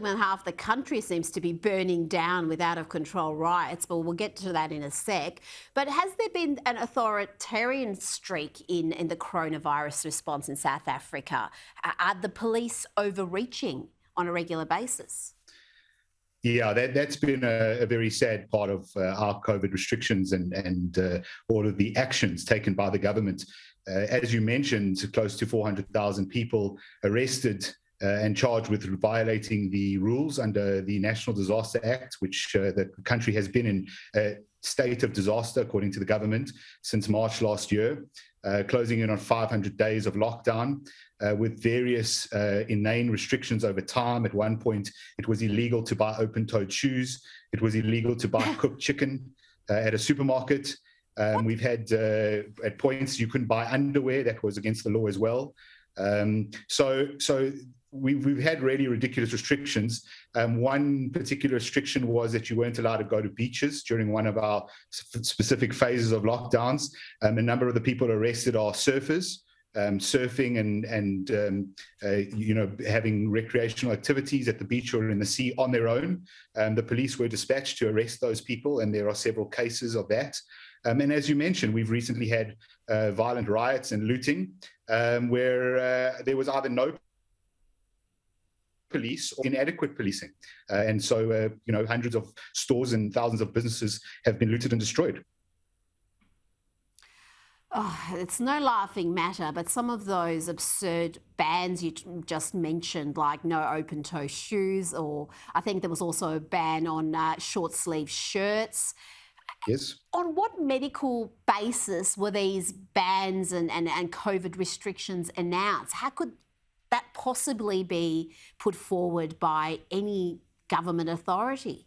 When half the country seems to be burning down with out-of-control riots, but we'll get to that in a sec. But has there been an authoritarian streak in the coronavirus response in South Africa? Are the police overreaching on a regular basis? Yeah, that's been a very sad part of our COVID restrictions and all of the actions taken by the government. As you mentioned, close to 400,000 people arrested and charged with violating the rules under the National Disaster Act, which the country has been in a state of disaster, according to the government, since March last year, closing in on 500 days of lockdown with various inane restrictions over time. At one point, it was illegal to buy open-toed shoes. It was illegal to buy cooked chicken at a supermarket. We've had, at points, you couldn't buy underwear. That was against the law as well. So we've had really ridiculous restrictions. One particular restriction was that you weren't allowed to go to beaches during one of our specific phases of lockdowns. A number of the people arrested are surfers, surfing and having recreational activities at the beach or in the sea on their own. The police were dispatched to arrest those people, and there are several cases of that. And as you mentioned, we've recently had violent riots and looting where there was either no police or inadequate policing. And so, hundreds of stores and thousands of businesses have been looted and destroyed. Oh, it's no laughing matter, but some of those absurd bans you just mentioned, like no open-toe shoes, or I think there was also a ban on short-sleeve shirts. Yes. On what medical basis were these bans and COVID restrictions announced? How could that possibly be put forward by any government authority?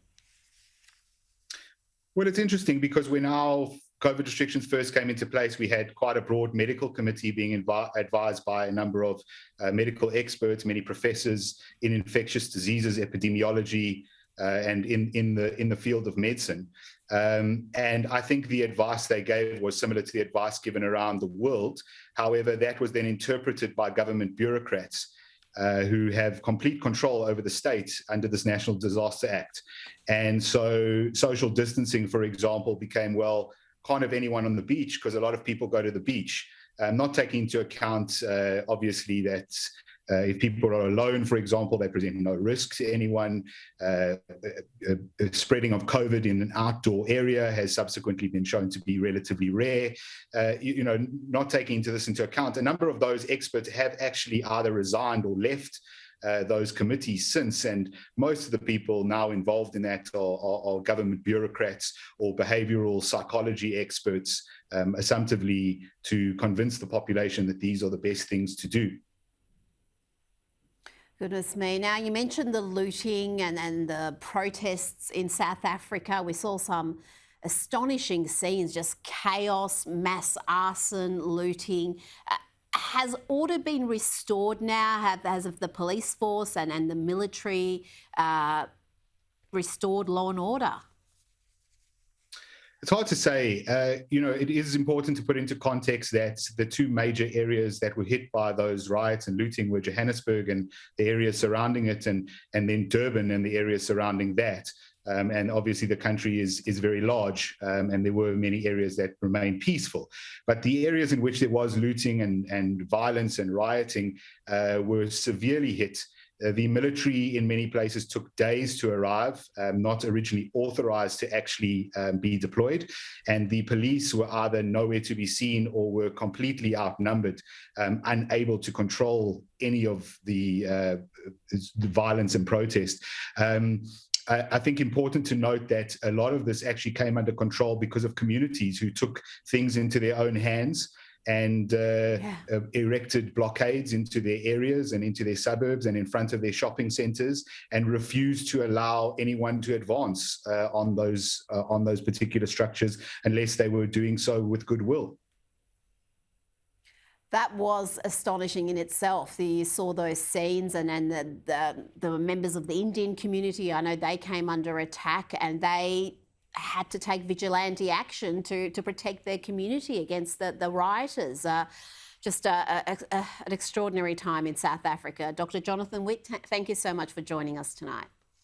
Well, it's interesting because when our COVID restrictions first came into place, we had quite a broad medical committee being advised by a number of medical experts, many professors in infectious diseases, epidemiology, and in the field of medicine. And I think the advice they gave was similar to the advice given around the world. However, that was then interpreted by government bureaucrats who have complete control over the state under this National Disaster Act. And so social distancing, for example, became, well, can't have anyone on the beach because a lot of people go to the beach, not taking into account, obviously, that if people are alone, for example, they present no risk to anyone. Spreading of COVID in an outdoor area has subsequently been shown to be relatively rare. Not taking this into account, a number of those experts have actually either resigned or left those committees since, and most of the people now involved in that are government bureaucrats or behavioral psychology experts, assumptively to convince the population that these are the best things to do. Goodness me. Now, you mentioned the looting and the protests in South Africa. We saw some astonishing scenes, just chaos, mass arson, looting. Has order been restored now? Has the police force and the military restored law and order? It's hard to say. It is important to put into context that the two major areas that were hit by those riots and looting were Johannesburg and the areas surrounding it, and then Durban and the areas surrounding that. And obviously the country is very large, and there were many areas that remained peaceful. But the areas in which there was looting and violence and rioting were severely hit. The military in many places took days to arrive, not originally authorized to actually be deployed. And the police were either nowhere to be seen or were completely outnumbered, unable to control any of the violence and protest. I think important to note that a lot of this actually came under control because of communities who took things into their own hands and erected blockades into their areas and into their suburbs and in front of their shopping centres, and refused to allow anyone to advance on those particular structures unless they were doing so with goodwill. That was astonishing in itself. You saw those scenes, and then the members of the Indian community, I know they came under attack, and they had to take vigilante action to protect their community against the rioters. just an extraordinary time in South Africa. Dr. Jonathan Witt, thank you so much for joining us tonight.